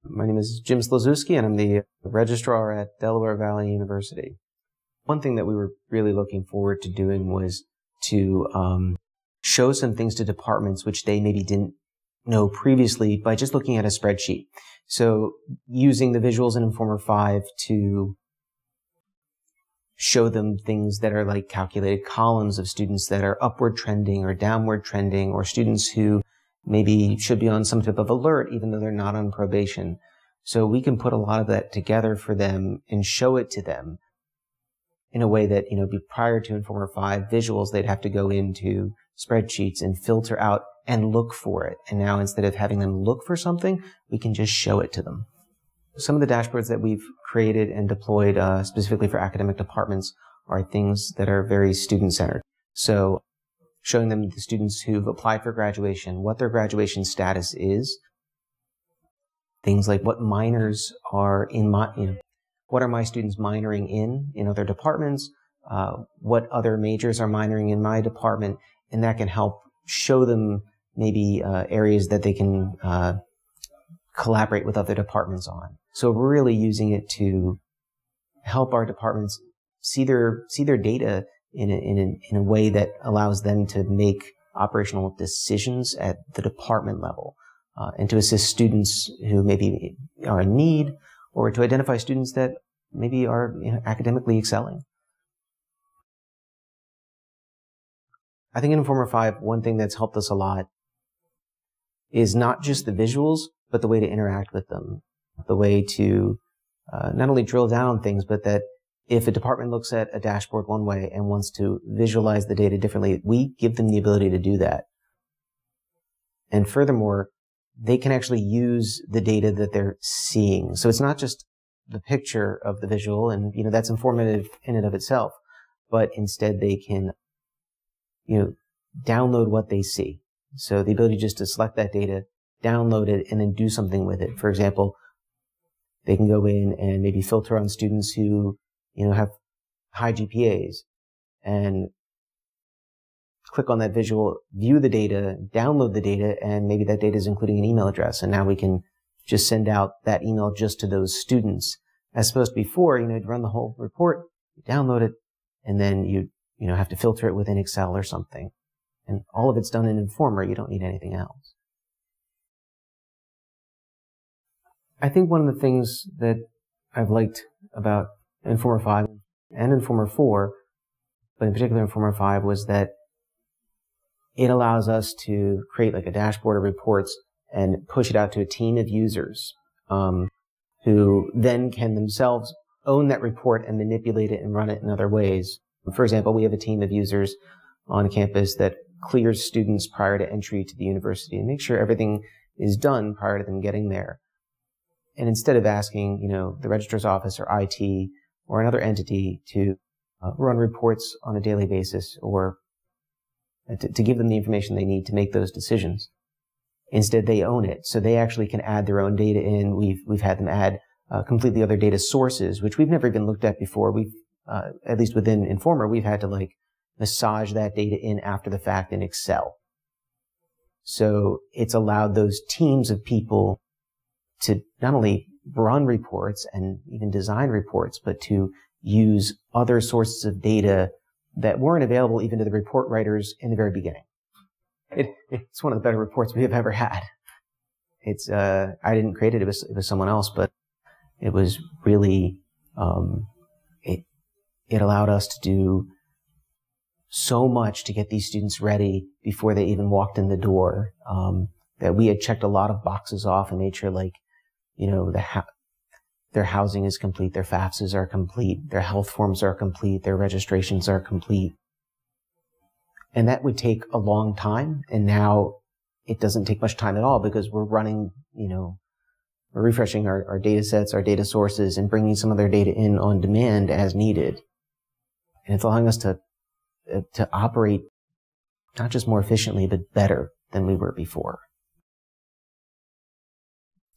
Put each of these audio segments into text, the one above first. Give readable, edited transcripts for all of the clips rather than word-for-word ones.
My name is Jim Slazewski, and I'm the registrar at Delaware Valley University. One thing that we were really looking forward to doing was to show some things to departments which they maybe didn't know previously by just looking at a spreadsheet. So using the visuals in Informer 5 to show them things that are like calculated columns of students that are upward trending or downward trending, or students who maybe should be on some type of alert even though they're not on probation. So we can put a lot of that together for them and show it to them in a way that, prior to Informer 5 visuals, they'd have to go into spreadsheets and filter out and look for it. And now instead of having them look for something, we can just show it to them. Some of the dashboards that we've created and deployed specifically for academic departments are things that are very student-centered. So showing them the students who've applied for graduation, what their graduation status is, things like what minors are in what are my students minoring in other departments, what other majors are minoring in my department, and that can help show them maybe areas that they can collaborate with other departments on. So we're really using it to help our departments see their data in a way that allows them to make operational decisions at the department level, and to assist students who maybe are in need, or to identify students that maybe are academically excelling. I think in Informer 5, one thing that's helped us a lot is not just the visuals, but the way to interact with them, the way to not only drill down on things, but that if a department looks at a dashboard one way and wants to visualize the data differently, we give them the ability to do that. And furthermore, they can actually use the data that they're seeing. So it's not just the picture of the visual, and that's informative in and of itself, but instead they can download what they see. So the ability just to select that data, download it, and then do something with it. For example, they can go in and maybe filter on students who have high GPAs, and click on that visual, view the data, download the data, and maybe that data is including an email address. And now we can just send out that email just to those students. As opposed to before, you'd run the whole report, you download it, and then you have to filter it within Excel or something. And all of it's done in Informer. You don't need anything else. I think one of the things that I've liked about Informer 5 and Informer 4, but in particular Informer 5, was that it allows us to create like a dashboard of reports and push it out to a team of users who then can themselves own that report and manipulate it and run it in other ways. For example, we have a team of users on campus that clears students prior to entry to the university and makes sure everything is done prior to them getting there. And instead of asking, the registrar's office or IT or another entity to run reports on a daily basis, or to give them the information they need to make those decisions, instead they own it. So they actually can add their own data in. We've had them add completely other data sources, which we've never even looked at before. We've at least within Informer, we've had to massage that data in after the fact in Excel. So it's allowed those teams of people to not only run reports and even design reports, but to use other sources of data that weren't available even to the report writers in the very beginning. It's one of the better reports we have ever had. It's I didn't create it; it was someone else, but it was really it allowed us to do so much to get these students ready before they even walked in the door. That we had checked a lot of boxes off and made sure, their housing is complete, their FAFSAs are complete, their health forms are complete, their registrations are complete. And that would take a long time, and now it doesn't take much time at all because we're running, we're refreshing our data sets, our data sources, and bringing some of their data in on demand as needed. And it's allowing us to operate not just more efficiently, but better than we were before.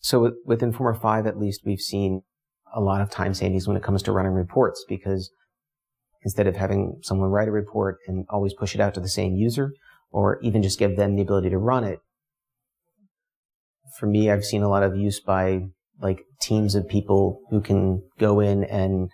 So with Informer 5, at least, we've seen a lot of time savings when it comes to running reports, because instead of having someone write a report and always push it out to the same user, or even just give them the ability to run it, for me, I've seen a lot of use by like teams of people who can go in and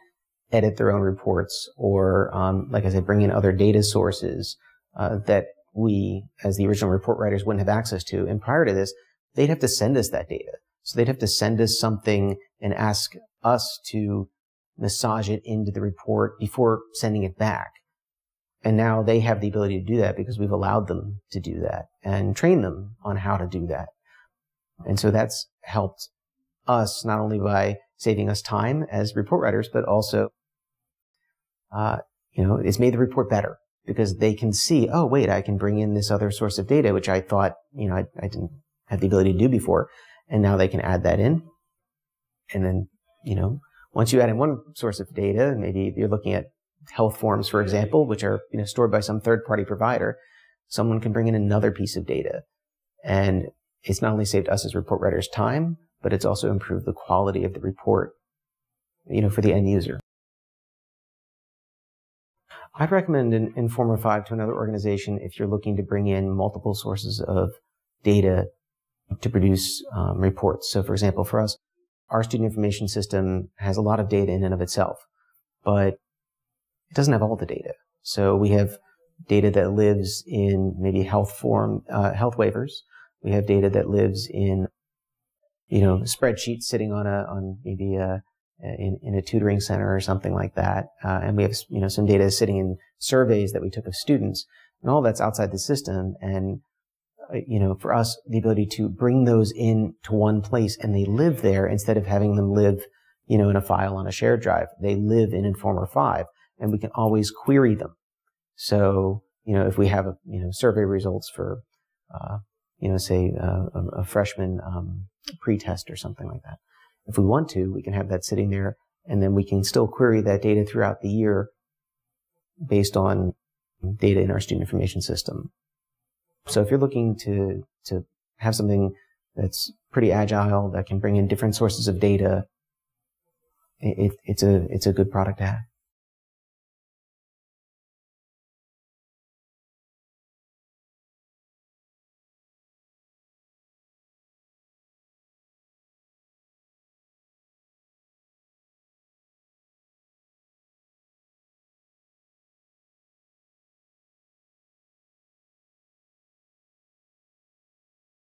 edit their own reports, or like I said, bring in other data sources that we, as the original report writers, wouldn't have access to. And prior to this, they'd have to send us that data. So they'd have to send us something and ask us to massage it into the report before sending it back. And now they have the ability to do that because we've allowed them to do that and train them on how to do that. And so that's helped us not only by saving us time as report writers, but also, it's made the report better because they can see, oh, wait, I can bring in this other source of data, which I thought, I didn't have the ability to do before. And now they can add that in. And then, once you add in one source of data, maybe you're looking at health forms, for example, which are, stored by some third-party provider, someone can bring in another piece of data. And it's not only saved us as report writers time, but it's also improved the quality of the report, for the end user. I'd recommend Informer 5 to another organization if you're looking to bring in multiple sources of data to produce reports. So, for example, for us, our student information system has a lot of data in and of itself, but it doesn't have all the data. So we have data that lives in maybe health waivers. We have data that lives in, spreadsheets sitting on maybe in a tutoring center or something like that. And we have, some data sitting in surveys that we took of students, and all that's outside the system. And, for us, the ability to bring those in to one place and they live there instead of having them live, in a file on a shared drive. They live in Informer 5 and we can always query them. So, if we have, survey results for, say, a freshman, pre-test or something like that. If we want to, we can have that sitting there, and then we can still query that data throughout the year based on data in our student information system. So if you're looking to have something that's pretty agile, that can bring in different sources of data, it's a good product to have.